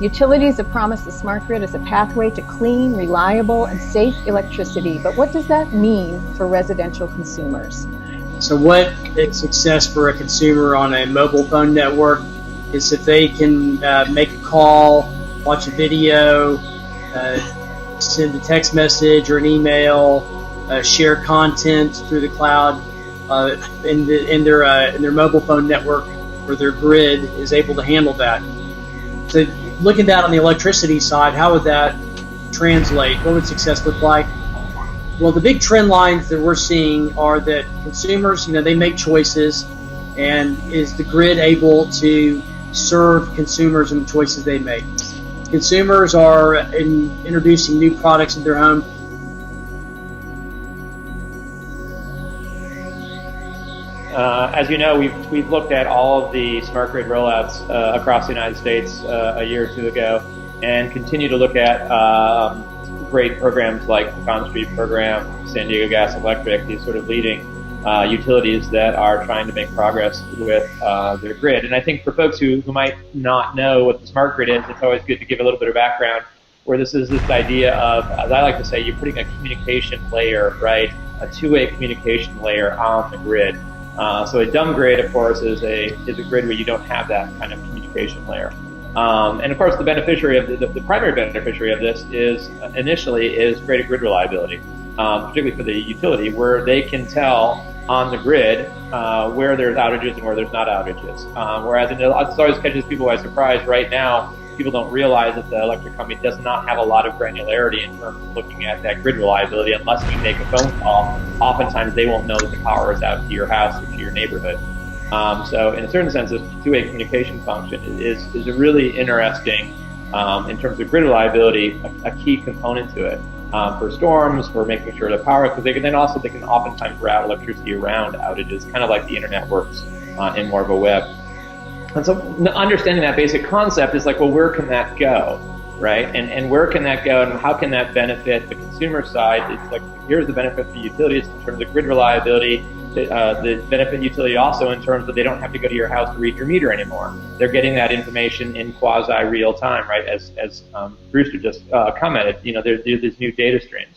Utilities have promised the smart grid as a pathway to clean, reliable, and safe electricity, but what does that mean for residential consumers? So what is success for a consumer on a mobile phone network is if they can make a call, watch a video, send a text message or an email, share content through the cloud, in their mobile phone network, or their grid is able to handle that. So looking at that on the electricity side, how would that translate? What would success look like? Well, the big trend lines that we're seeing are that consumers, they make choices, and is the grid able to serve consumers and the choices they make? Consumers are introducing new products in their home. As you know, we've looked at all of the smart grid rollouts across the United States a year or two ago, and continue to look at great programs like the Pecan Street program, San Diego Gas Electric, these sort of leading utilities that are trying to make progress with their grid. And I think for folks who might not know what the smart grid is, it's always good to give a little bit of background, where this is this idea of, as I like to say, you're putting a communication layer, right? A two-way communication layer on the grid. So a dumb grid, of course, is a grid where you don't have that kind of communication layer. And of course, the beneficiary of the primary beneficiary of this is greater grid reliability, particularly for the utility, where they can tell on the grid where there's outages and where there's not outages. Whereas it always catches people by surprise. Right now, people don't realize that the electric company does not have a lot of granularity in terms of looking at that grid reliability. Unless you make a phone call, oftentimes they won't know that the power is out to your house or to your neighborhood. So in a certain sense, this two-way communication function is a really interesting, in terms of grid reliability, a key component to it. For storms, for making sure the power, because they can oftentimes route electricity around outages, kind of like the internet works in more of a web. And so understanding that basic concept is like, well, where can that go, right? And where can that go, and how can that benefit the consumer side? It's like, here's the benefit for utilities in terms of grid reliability. The benefit utility also in terms of they don't have to go to your house to read your meter anymore. They're getting that information in quasi real time, right? As Brewster just commented, there's these new data streams.